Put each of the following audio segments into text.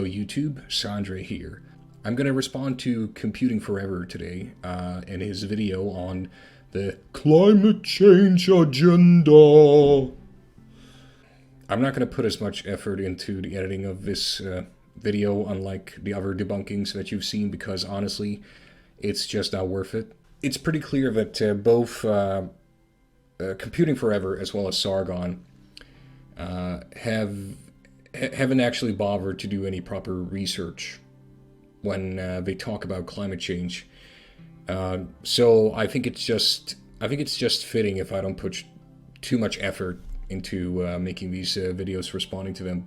Hello YouTube, Sandra here. I'm going to respond to Computing Forever today in his video on the climate change agenda. I'm not going to put as much effort into the editing of this video, unlike the other debunkings that you've seen, because honestly, it's just not worth it. It's pretty clear that both Computing Forever as well as Sargon haven't actually bothered to do any proper research when they talk about climate change. So I think it's just fitting if I don't put too much effort into making these videos, responding to them.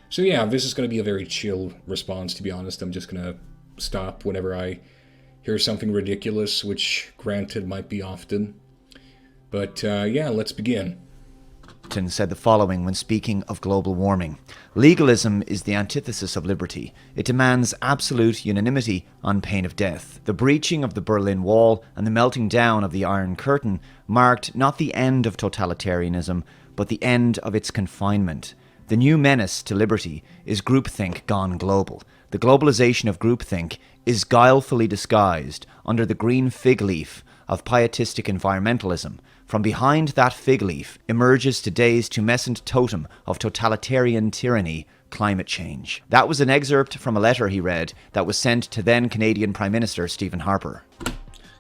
So yeah, this is going to be a very chill response, to be honest. I'm just going to stop whenever I hear something ridiculous, which granted might be often. But yeah, let's begin. Said the following when speaking of global warming. Legalism is the antithesis of liberty. It demands absolute unanimity on pain of death. The breaching of the Berlin Wall and the melting down of the Iron Curtain marked not the end of totalitarianism, but the end of its confinement. The new menace to liberty is groupthink gone global. The globalization of groupthink is guilefully disguised under the green fig leaf of pietistic environmentalism. From behind that fig leaf emerges today's tumescent totem of totalitarian tyranny, climate change. That was an excerpt from a letter he read that was sent to then Canadian Prime Minister Stephen Harper.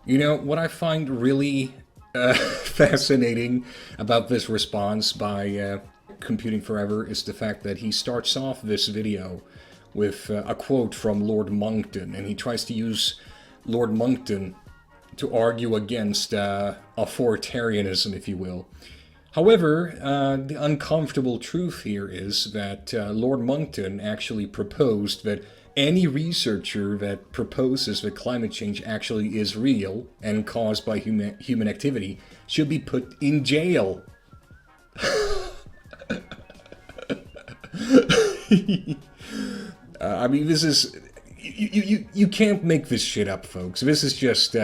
You know, what I find really fascinating about this response by Computing Forever is the fact that he starts off this video with a quote from Lord Monckton, and he tries to use Lord Monckton to argue against authoritarianism, if you will. However, the uncomfortable truth here is that Lord Monckton actually proposed that any researcher that proposes that climate change actually is real and caused by human activity should be put in jail. I mean, this is... You can't make this shit up, folks. This is just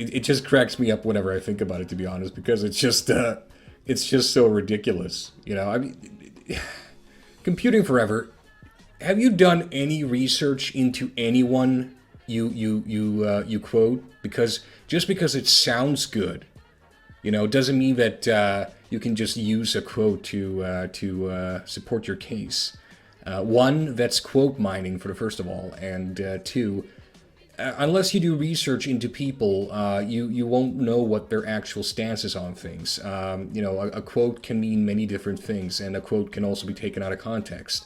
it just cracks me up whenever I think about it, to be honest, because it's just so ridiculous. You know, I mean, Computing Forever, have you done any research into anyone you quote? Because just because it sounds good, you know, doesn't mean that you can just use a quote to support your case. One, that's quote mining, for the first of all, and two, unless you do research into people, you won't know what their actual stance is on things. You know, a quote can mean many different things, and a quote can also be taken out of context.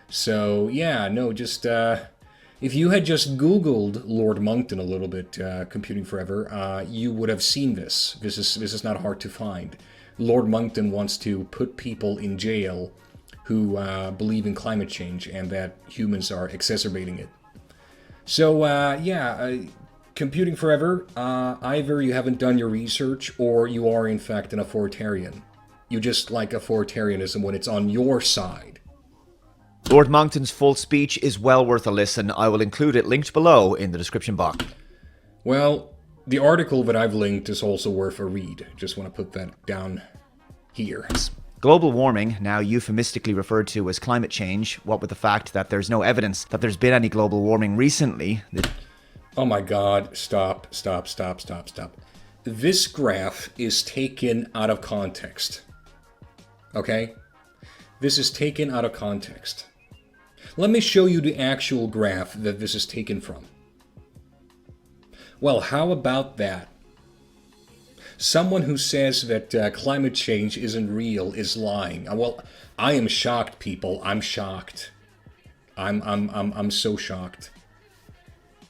So yeah, no, just if you had just Googled Lord Monckton a little bit, Computing Forever, you would have seen this. This is not hard to find. Lord Monckton wants to put people in jail who believe in climate change and that humans are exacerbating it. So, yeah, Computing Forever, either you haven't done your research or you are in fact an authoritarian. You just like authoritarianism when it's on your side. Lord Monckton's full speech is well worth a listen. I will include it linked below in the description box. Well, the article that I've linked is also worth a read. Just want to put that down here. Global warming, now euphemistically referred to as climate change, what with the fact that there's no evidence that there's been any global warming recently. Oh my god, stop. This graph is taken out of context. Okay? This is taken out of context. Let me show you the actual graph that this is taken from. Well, how about that? Someone who says that climate change isn't real is lying. Well, I am shocked, people. I'm shocked. I'm so shocked.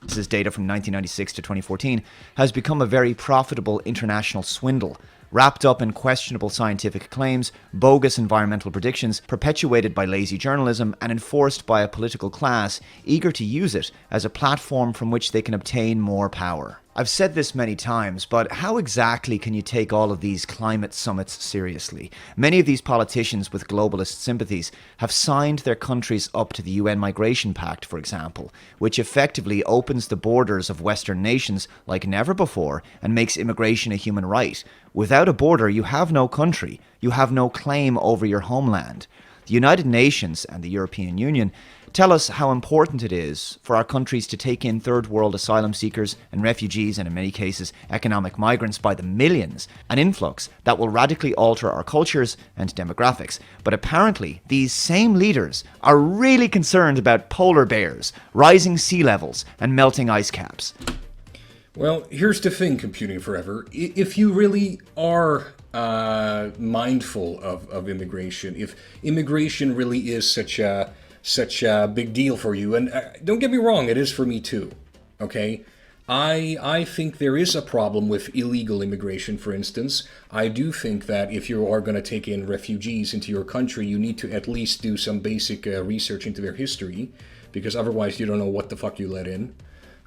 This is data from 1996 to 2014, has become a very profitable international swindle, wrapped up in questionable scientific claims, bogus environmental predictions, perpetuated by lazy journalism, and enforced by a political class eager to use it as a platform from which they can obtain more power. I've said this many times, but how exactly can you take all of these climate summits seriously? Many of these politicians with globalist sympathies have signed their countries up to the UN Migration Pact, for example, which effectively opens the borders of Western nations like never before and makes immigration a human right. Without a border, you have no country. You have no claim over your homeland. The United Nations and the European Union tell us how important it is for our countries to take in third world asylum seekers and refugees, and in many cases economic migrants by the millions, an influx that will radically alter our cultures and demographics. But apparently these same leaders are really concerned about polar bears, rising sea levels and melting ice caps. Well, here's the thing, Computing Forever. If you really are mindful of immigration, if immigration really is such a big deal for you, and don't get me wrong, it is for me too, okay? I think there is a problem with illegal immigration, for instance. I do think that if you are going to take in refugees into your country, you need to at least do some basic research into their history, because otherwise you don't know what the fuck you let in.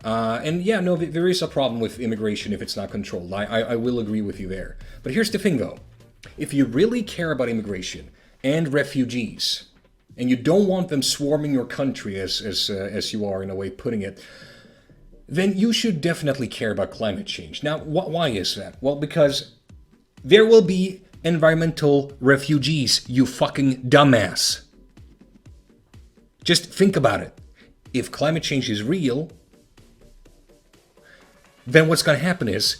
And yeah, no, there is a problem with immigration if it's not controlled. I will agree with you there. But here's the thing, though. If you really care about immigration and refugees, and you don't want them swarming your country, as you are in a way putting it, then you should definitely care about climate change. Now, why is that? Well, because there will be environmental refugees, you fucking dumbass. Just think about it. If climate change is real, then what's going to happen is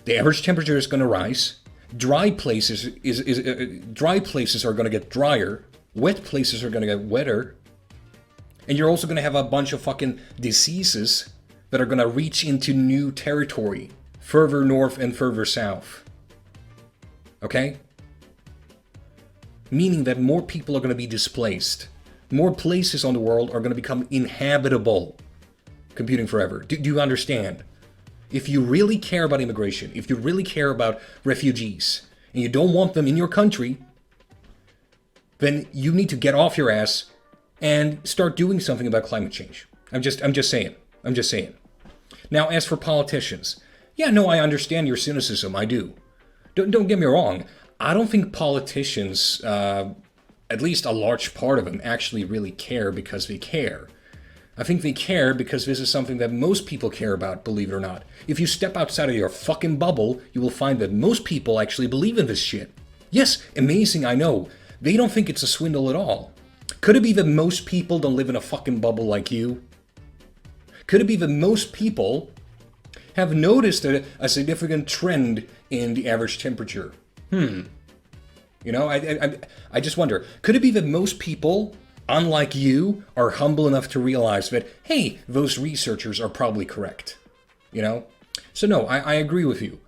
the average temperature is going to rise. Dry places are going to get drier. Wet places are going to get wetter. And you're also going to have a bunch of fucking diseases that are going to reach into new territory, further north and further south. Okay? Meaning that more people are going to be displaced. More places on the world are going to become inhabitable. Computing Forever. Do you understand? If you really care about immigration, if you really care about refugees, and you don't want them in your country, then you need to get off your ass and start doing something about climate change. I'm just saying. Now, as for politicians, yeah, no, I understand your cynicism. I do. Don't get me wrong. I don't think politicians, at least a large part of them, actually really care because they care. I think they care because this is something that most people care about, believe it or not. If you step outside of your fucking bubble, you will find that most people actually believe in this shit. Yes, amazing, I know. They don't think it's a swindle at all. Could it be that most people don't live in a fucking bubble like you? Could it be that most people have noticed a significant trend in the average temperature? You know, I just wonder, could it be that most people, unlike you, are humble enough to realize that, hey, those researchers are probably correct? You know? So no, I agree with you.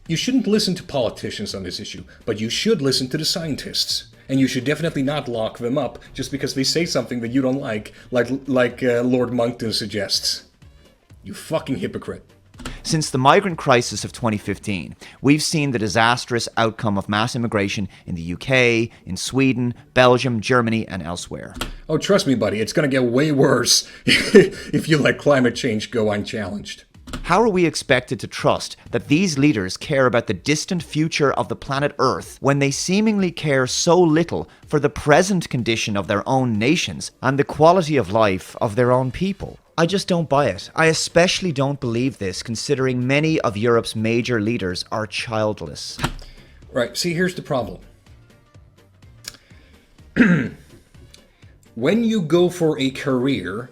You shouldn't listen to politicians on this issue, but you should listen to the scientists. And you should definitely not lock them up just because they say something that you don't like Lord Monkton suggests. You fucking hypocrite. Since the migrant crisis of 2015, we've seen the disastrous outcome of mass immigration in the UK, in Sweden, Belgium, Germany, and elsewhere. Oh, trust me, buddy, it's going to get way worse if you let climate change go unchallenged. How are we expected to trust that these leaders care about the distant future of the planet Earth when they seemingly care so little for the present condition of their own nations and the quality of life of their own people? I just don't buy it. I especially don't believe this, considering many of Europe's major leaders are childless. Right, see, here's the problem. When you go for a career,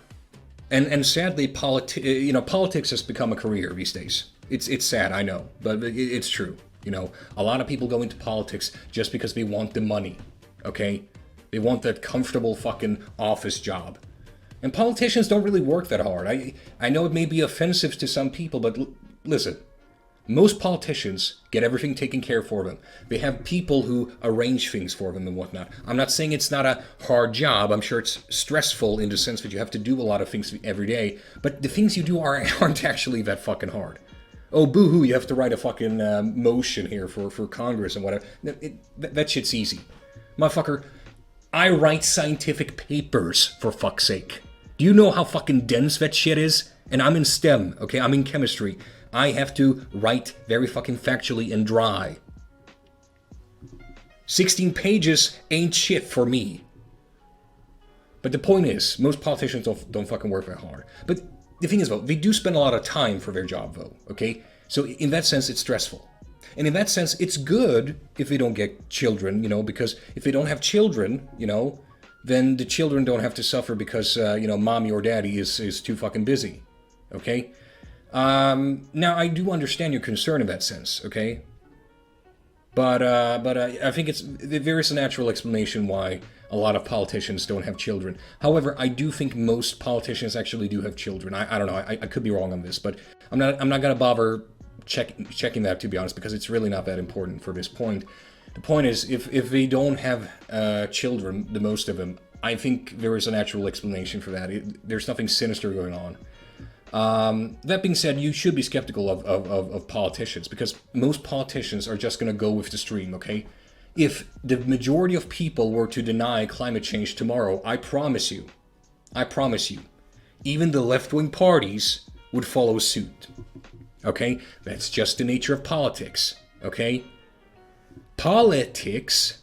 and sadly, politics has become a career these days. It's sad, I know, but it's true. You know, a lot of people go into politics just because they want the money, okay? They want that comfortable fucking office job. And politicians don't really work that hard. I know it may be offensive to some people, but listen. Most politicians get everything taken care of for them. They have people who arrange things for them and whatnot. I'm not saying it's not a hard job. I'm sure it's stressful in the sense that you have to do a lot of things every day. But the things you do aren't actually that fucking hard. Oh, boo-hoo, you have to write a fucking motion here for Congress and whatever. That shit's easy. Motherfucker, I write scientific papers, for fuck's sake. Do you know how fucking dense that shit is? And I'm in STEM, okay? I'm in chemistry. I have to write very fucking factually and dry. 16 pages ain't shit for me. But the point is, most politicians don't fucking work that hard. But the thing is, though, they do spend a lot of time for their job, though, okay? So in that sense, it's stressful. And in that sense, it's good if they don't get children, because if they don't have children, then the children don't have to suffer because, mommy or daddy is too fucking busy, okay? Now, I do understand your concern in that sense, okay? But I think there is a natural explanation why a lot of politicians don't have children. However, I do think most politicians actually do have children. I don't know. I could be wrong on this, but I'm not gonna bother checking that, to be honest, because it's really not that important for this point. The point is, if they don't have children, the most of them, I think there is a natural explanation for that. There's nothing sinister going on. That being said, you should be skeptical of politicians, because most politicians are just going to go with the stream, okay? If the majority of people were to deny climate change tomorrow, I promise you, even the left-wing parties would follow suit, okay? That's just the nature of politics, okay? Politics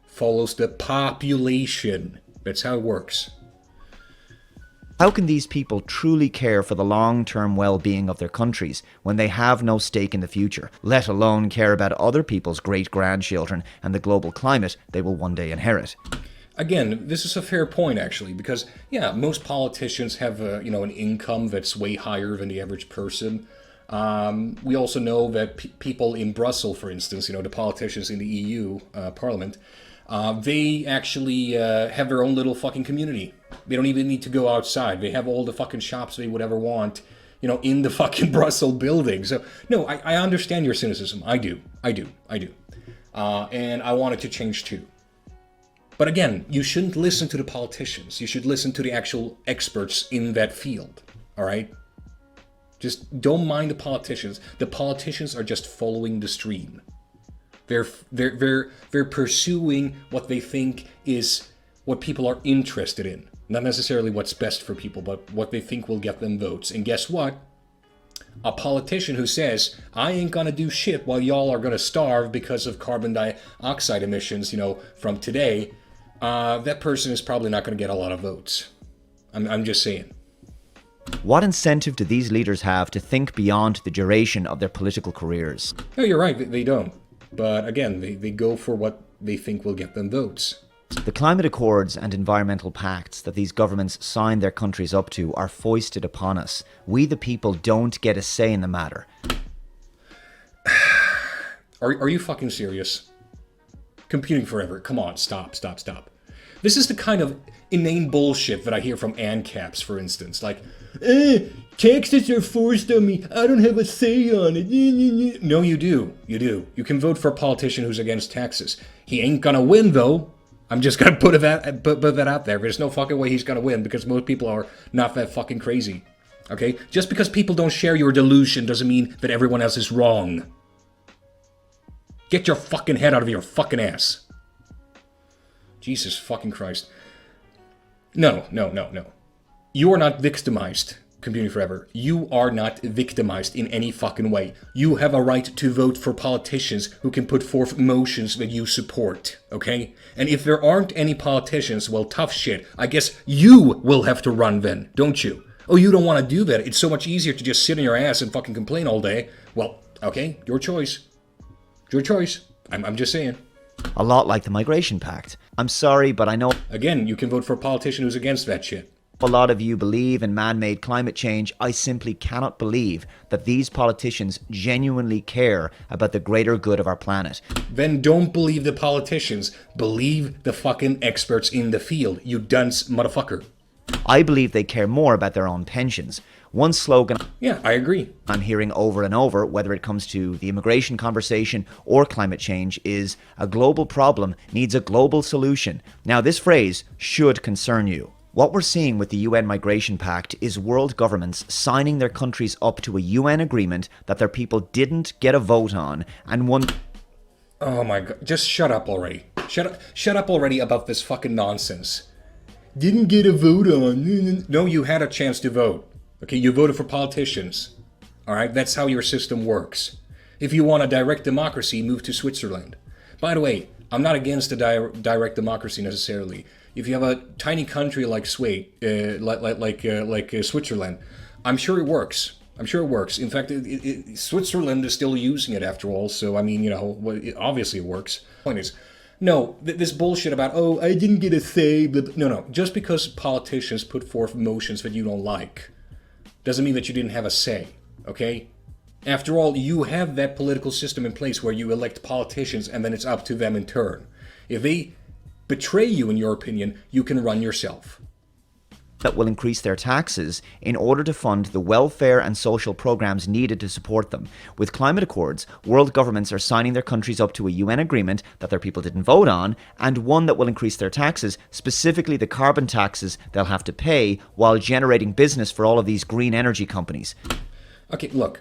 follows the population. That's how it works. How can these people truly care for the long-term well-being of their countries when they have no stake in the future, let alone care about other people's great-grandchildren and the global climate they will one day inherit? Again, this is a fair point, actually, because, yeah, most politicians have, an income that's way higher than the average person. We also know that people in Brussels, for instance, the politicians in the EU Parliament, they actually have their own little fucking community. They don't even need to go outside. They have all the fucking shops they would ever want, in the fucking Brussels building. So, no, I understand your cynicism. I do. And I want it to change too. But again, you shouldn't listen to the politicians. You should listen to the actual experts in that field. All right? Just don't mind the politicians. The politicians are just following the stream. They're pursuing what they think is what people are interested in. Not necessarily what's best for people, but what they think will get them votes. And guess what? A politician who says, I ain't gonna do shit while y'all are gonna starve because of carbon dioxide emissions, from today, that person is probably not gonna get a lot of votes. I'm just saying. What incentive do these leaders have to think beyond the duration of their political careers? No, you're right, they don't. But again, they go for what they think will get them votes. The climate accords and environmental pacts that these governments sign their countries up to are foisted upon us. We the people don't get a say in the matter. Are you fucking serious? Computing forever. Come on, stop. This is the kind of inane bullshit that I hear from ANCAPs, for instance. Like, taxes are forced on me. I don't have a say on it. No, you do. You can vote for a politician who's against taxes. He ain't gonna win, though. I'm just gonna put that out there. There's no fucking way he's gonna win because most people are not that fucking crazy. Okay? Just because people don't share your delusion doesn't mean that everyone else is wrong. Get your fucking head out of your fucking ass. Jesus fucking Christ. No. You are not victimized, Computing Forever. You are not victimized in any fucking way. You have a right to vote for politicians who can put forth motions that you support, okay? And if there aren't any politicians, well, tough shit. I guess you will have to run then, don't you? Oh, you don't want to do that. It's so much easier to just sit on your ass and fucking complain all day. Well, okay, your choice. Your choice. I'm just saying. A lot like the Migration Pact. I'm sorry, but I know Again, you can vote for a politician who's against that shit. a lot of you believe in man-made climate change. I simply cannot believe that these politicians genuinely care about the greater good of our planet. Then don't believe the politicians. Believe the fucking experts in the field, you dunce motherfucker. I believe they care more about their own pensions. One slogan Yeah, I agree. I'm hearing over and over, whether it comes to the immigration conversation or climate change, is a global problem needs a global solution. Now, this phrase should concern you. What we're seeing with the UN Migration Pact is world governments signing their countries up to a UN agreement that their people didn't get a vote on, and one... Oh my god, just shut up already. Shut up already about this fucking nonsense. Didn't get a vote on. No, you had a chance to vote. Okay, you voted for politicians. All right, that's how your system works. If you want a direct democracy, move to Switzerland. By the way, I'm not against a direct democracy necessarily. If you have a tiny country like Switzerland, I'm sure it works. I'm sure it works. In fact, Switzerland is still using it after all. So I mean, obviously it works. Point is, no, this bullshit about I didn't get a say. No. Just because politicians put forth motions that you don't like, doesn't mean that you didn't have a say. Okay. After all, you have that political system in place where you elect politicians and then it's up to them in turn. If they betray you, in your opinion, you can run yourself. That will increase their taxes in order to fund the welfare and social programs needed to support them. With climate accords, world governments are signing their countries up to a UN agreement that their people didn't vote on, and one that will increase their taxes, specifically the carbon taxes they'll have to pay while generating business for all of these green energy companies. Okay, look.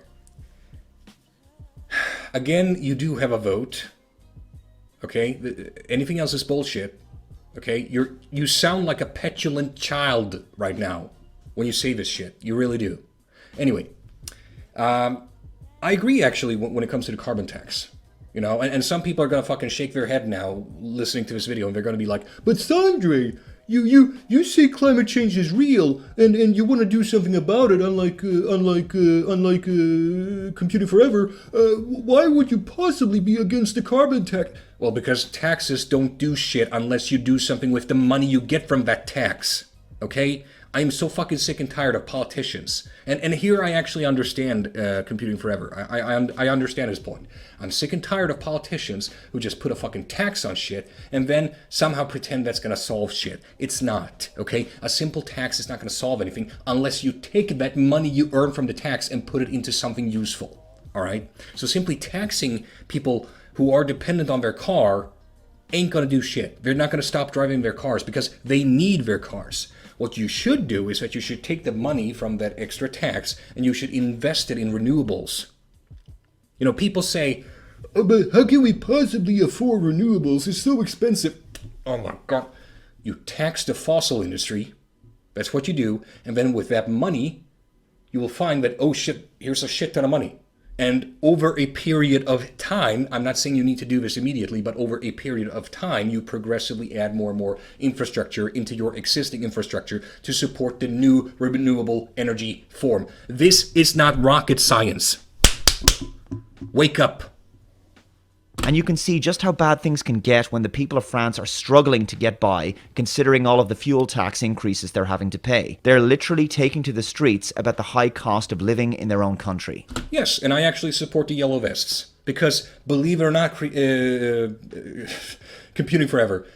Again, you do have a vote. Okay? Anything else is bullshit. Okay? You sound like a petulant child right now when you say this shit. You really do. Anyway, I agree actually when it comes to the carbon tax. And some people are gonna fucking shake their head now listening to this video, and they're gonna be like, "But Sandre, you say climate change is real, and you want to do something about it, unlike Computing Forever. Why would you possibly be against the carbon tax?" Well, because taxes don't do shit unless you do something with the money you get from that tax. Okay? I am so fucking sick and tired of politicians. And here I actually understand Computing Forever. I understand his point. I'm sick and tired of politicians who just put a fucking tax on shit and then somehow pretend that's going to solve shit. It's not, okay? A simple tax is not going to solve anything unless you take that money you earn from the tax and put it into something useful, all right? So simply taxing people who are dependent on their car ain't going to do shit. They're not going to stop driving their cars because they need their cars. What you should do is that you should take the money from that extra tax and you should invest it in renewables. People say, "Oh, but how can we possibly afford renewables? It's so expensive." Oh my God. You tax the fossil industry. That's what you do. And then with that money, you will find that, oh shit, here's a shit ton of money. And over a period of time, I'm not saying you need to do this immediately, but over a period of time, you progressively add more and more infrastructure into your existing infrastructure to support the new renewable energy form. This is not rocket science. Wake up. And you can see just how bad things can get when the people of France are struggling to get by, considering all of the fuel tax increases they're having to pay. They're literally taking to the streets about the high cost of living in their own country. Yes, and I actually support the Yellow Vests. Because, believe it or not, Computing Forever,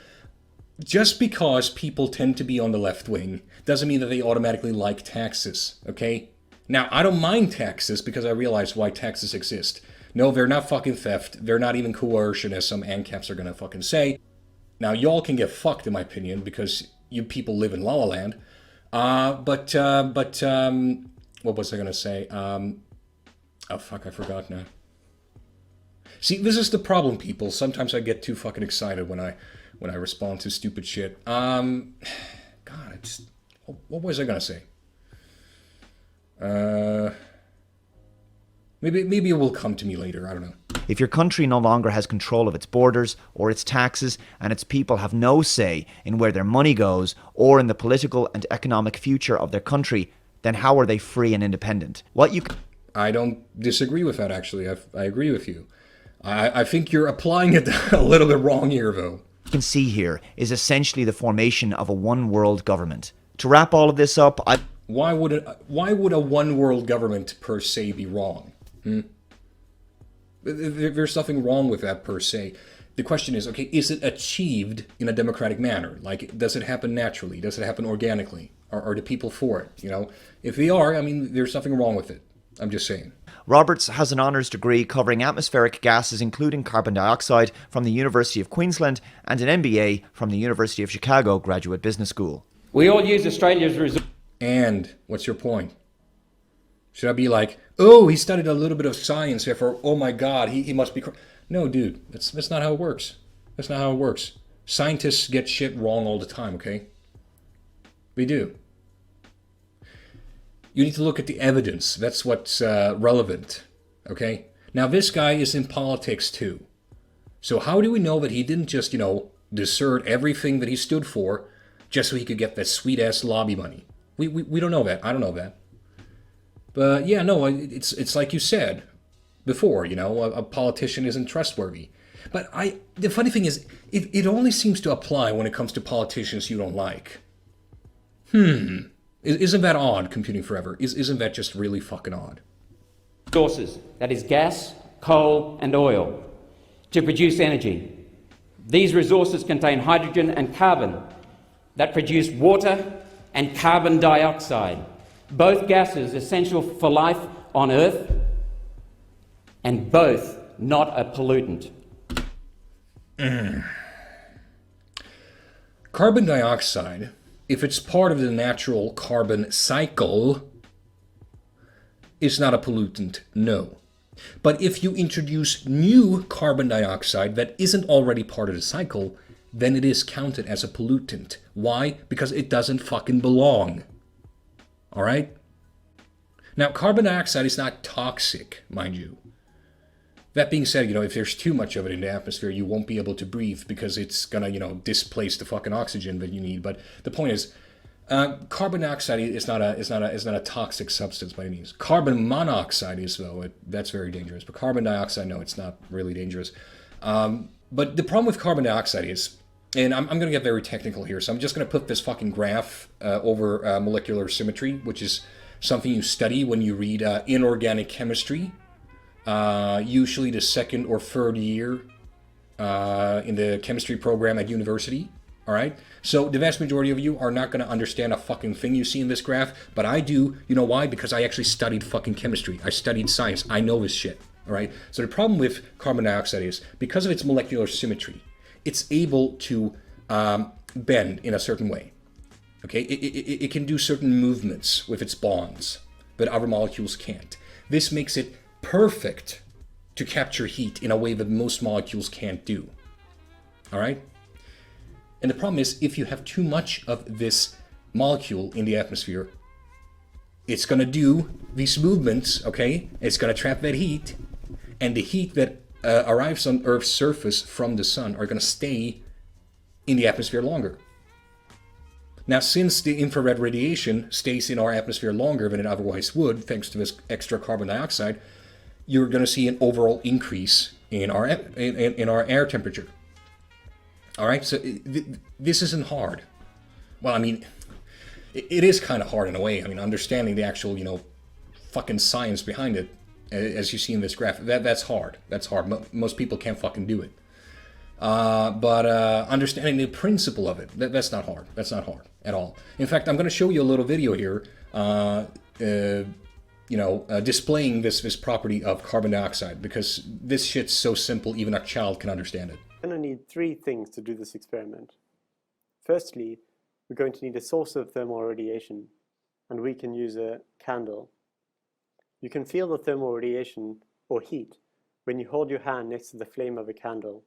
just because people tend to be on the left wing doesn't mean that they automatically like taxes, okay? Now, I don't mind taxes because I realize why taxes exist. No, they're not fucking theft. They're not even coercion, as some ANCAPs are gonna fucking say. Now, y'all can get fucked, in my opinion, because you people live in La La Land. But what was I gonna say? Oh, fuck, I forgot now. See, this is the problem, people. Sometimes I get too fucking excited when I respond to stupid shit. God, what was I gonna say? Maybe it will come to me later. I don't know. If your country no longer has control of its borders or its taxes, and its people have no say in where their money goes or in the political and economic future of their country, then how are they free and independent? I don't disagree with that, actually. I agree with you. I think you're applying it a little bit wrong here, though. You can see here is essentially the formation of a one-world government. To wrap all of this up, Why would a one-world government per se be wrong? There's nothing wrong with that per se. The question is, okay, is it achieved in a democratic manner? Like, does it happen naturally? Does it happen organically? Are the people for it? If they are, I mean, there's nothing wrong with it. I'm just saying. Roberts has an honours degree covering atmospheric gases, including carbon dioxide, from the University of Queensland, and an MBA from the University of Chicago Graduate Business School. We all use Australia's resources. And what's your point? Should I be like, oh, he studied a little bit of science, therefore, oh my God, he must be... No, dude, that's not how it works. That's not how it works. Scientists get shit wrong all the time, okay? We do. You need to look at the evidence. That's what's relevant. Okay? Now, this guy is in politics too. So how do we know that he didn't just, desert everything that he stood for just so he could get that sweet-ass lobby money? We don't know that. I don't know that. But yeah, no, it's like you said before, a politician isn't trustworthy. But the funny thing is, it only seems to apply when it comes to politicians you don't like. Isn't that odd, Computing Forever? Isn't that just really fucking odd? Sources, that is gas, coal and oil, to produce energy. These resources contain hydrogen and carbon that produce water and carbon dioxide, both gases essential for life on Earth and both not a pollutant. Carbon dioxide, if it's part of the natural carbon cycle, is not a pollutant, no. But if you introduce new carbon dioxide that isn't already part of the cycle, then it is counted as a pollutant. Why? Because it doesn't fucking belong. Alright? Now, carbon dioxide is not toxic, mind you. That being said, if there's too much of it in the atmosphere, you won't be able to breathe because it's gonna, displace the fucking oxygen that you need. But the point is, carbon dioxide is not a toxic substance by any means. Carbon monoxide is, though. That's very dangerous. But carbon dioxide, no, it's not really dangerous. But the problem with carbon dioxide is, and I'm going to get very technical here, so I'm just going to put this fucking graph over molecular symmetry, which is something you study when you read inorganic chemistry. Usually the second or third year in the chemistry program at university. All right? So the vast majority of you are not going to understand a fucking thing you see in this graph, but I do. You know why? Because I actually studied fucking chemistry. I studied science. I know this shit. All right? So the problem with carbon dioxide is, because of its molecular symmetry, it's able to bend in a certain way. Okay? It can do certain movements with its bonds that other molecules can't. This makes it perfect to capture heat in a way that most molecules can't do. All right? And the problem is, if you have too much of this molecule in the atmosphere, it's going to do these movements, okay? It's going to trap that heat, and the heat that arrives on Earth's surface from the sun are going to stay in the atmosphere longer. Now, since the infrared radiation stays in our atmosphere longer than it otherwise would, thanks to this extra carbon dioxide, you're going to see an overall increase in our air temperature. All right, so this isn't hard. Well, I mean, it is kind of hard in a way. I mean, understanding the actual, fucking science behind it, as you see in this graph, that's hard. That's hard. Most people can't fucking do it. But understanding the principle of it, that's not hard. That's not hard at all. In fact, I'm going to show you a little video here, displaying this property of carbon dioxide, because this shit's so simple, even a child can understand it. We're going to need three things to do this experiment. Firstly, we're going to need a source of thermal radiation, and we can use a candle. You can feel the thermal radiation, or heat, when you hold your hand next to the flame of a candle.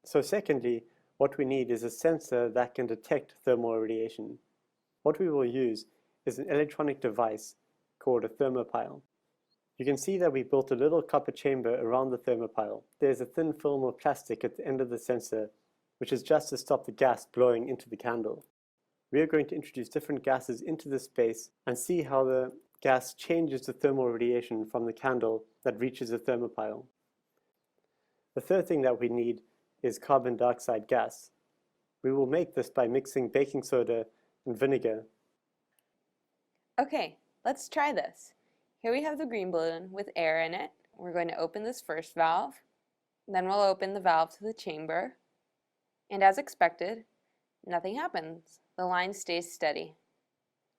So secondly, what we need is a sensor that can detect thermal radiation. What we will use is an electronic device called a thermopile. You can see that we built a little copper chamber around the thermopile. There's a thin film of plastic at the end of the sensor, which is just to stop the gas blowing into the candle. We are going to introduce different gases into this space and see how the gas changes the thermal radiation from the candle that reaches the thermopile. The third thing that we need is carbon dioxide gas. We will make this by mixing baking soda and vinegar. Okay, let's try this. Here we have the green balloon with air in it. We're going to open this first valve, then we'll open the valve to the chamber, and as expected, nothing happens. The line stays steady.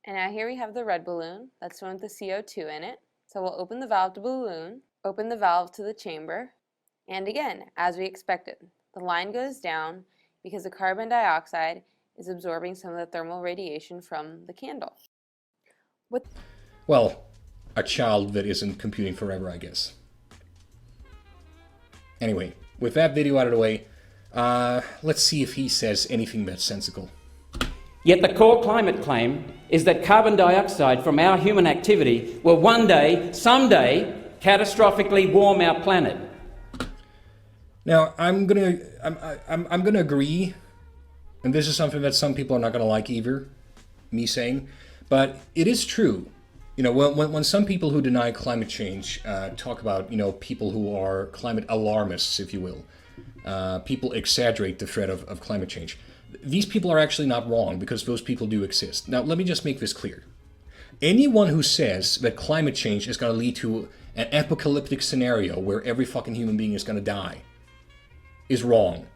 And now here we have the red balloon that's filled with the CO2 in it. So we'll open the valve to balloon, open the valve to the chamber, and again, as we expected, the line goes down because the carbon dioxide is absorbing some of the thermal radiation from the candle. Well, a child that isn't computing forever, I guess. Anyway, with that video out of the way, let's see if he says anything that's sensical. Yet the core climate claim is that carbon dioxide from our human activity will one day, someday, catastrophically warm our planet. Now, I'm gonna agree, and this is something that some people are not gonna like either, me saying, but it is true. You know, when some people who deny climate change talk about, you know, people who are climate alarmists, if you will, people exaggerate the threat of climate change. These people are actually not wrong, because those people do exist. Now, let me just make this clear. Anyone who says that climate change is going to lead to an apocalyptic scenario where every fucking human being is going to die is wrong.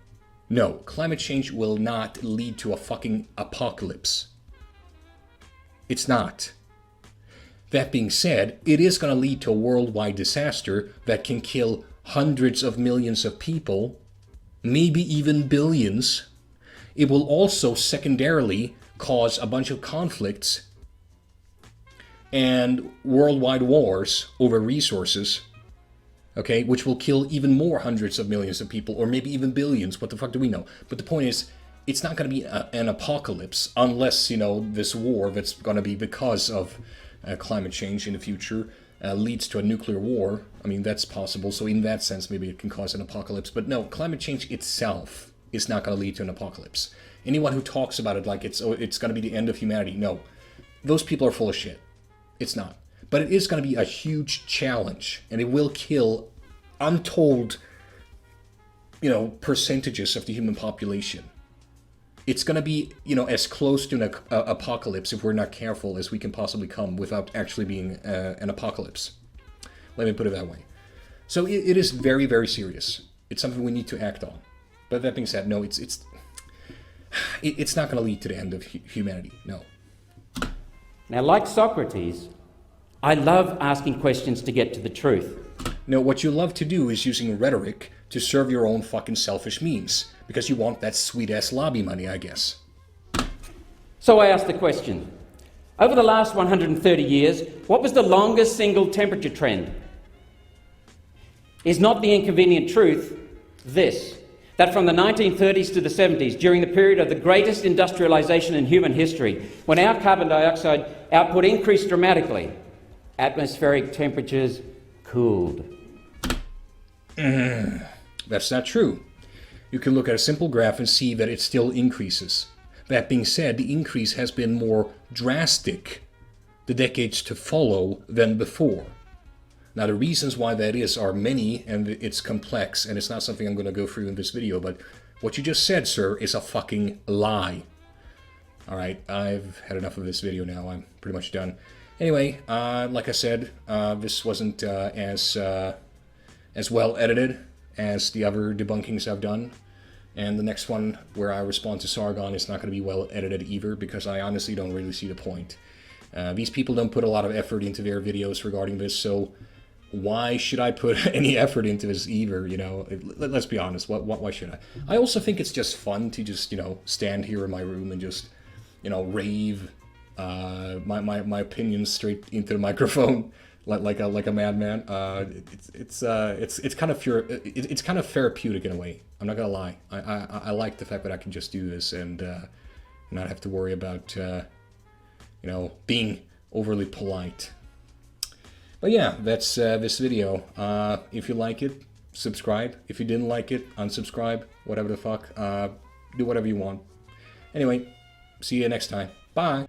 No, climate change will not lead to a fucking apocalypse. It's not. That being said, it is going to lead to a worldwide disaster that can kill hundreds of millions of people, maybe even billions. It will also secondarily cause a bunch of conflicts and worldwide wars over resources, okay, which will kill even more hundreds of millions of people, or maybe even billions. What the fuck do we know? But the point is, it's not going to be an apocalypse unless, you know, this war that's going to be because of climate change in the future leads to a nuclear war. I mean, that's possible. So in that sense, maybe it can cause an apocalypse. But no, climate change itself is not going to lead to an apocalypse. Anyone who talks about it like it's going to be the end of humanity, no. Those people are full of shit. It's not. But it is going to be a huge challenge, and it will kill untold, you know, percentages of the human population. It's going to be, you know, as close to an apocalypse, if we're not careful, as we can possibly come without actually being an apocalypse. Let me put it that way. So it is very, very serious. It's something we need to act on. But that being said, no, it's not going to lead to the end of humanity, no. Now, like Socrates, I love asking questions to get to the truth. No, what you love to do is using rhetoric to serve your own fucking selfish means, because you want that sweet-ass lobby money, I guess. So I asked the question, over the last 130 years, what was the longest single temperature trend? Is not the inconvenient truth this, that from the 1930s to the 70s, during the period of the greatest industrialization in human history, when our carbon dioxide output increased dramatically, atmospheric temperatures cooled? That's not true. You can look at a simple graph and see that it still increases. That being said, the increase has been more drastic the decades to follow than before. Now, the reasons why that is are many, and it's complex, and it's not something I'm going to go through in this video, but what you just said, sir, is a fucking lie. Alright, I've had enough of this video now. I'm pretty much done. Anyway, like I said, this wasn't as well edited as the other debunkings I've done. And the next one, where I respond to Sargon, is not going to be well edited either, because I honestly don't really see the point. These people don't put a lot of effort into their videos regarding this, so why should I put any effort into this either, you know? Let's be honest, why should I? I also think it's just fun to just, you know, stand here in my room and just, you know, rave my opinions straight into the microphone like a madman. It's kind of therapeutic in a way. I'm not gonna lie. I like the fact that I can just do this and not have to worry about you know, being overly polite. But yeah, that's this video. If you like it, subscribe. If you didn't like it, unsubscribe. Whatever the fuck. Do whatever you want. Anyway, see you next time. Bye.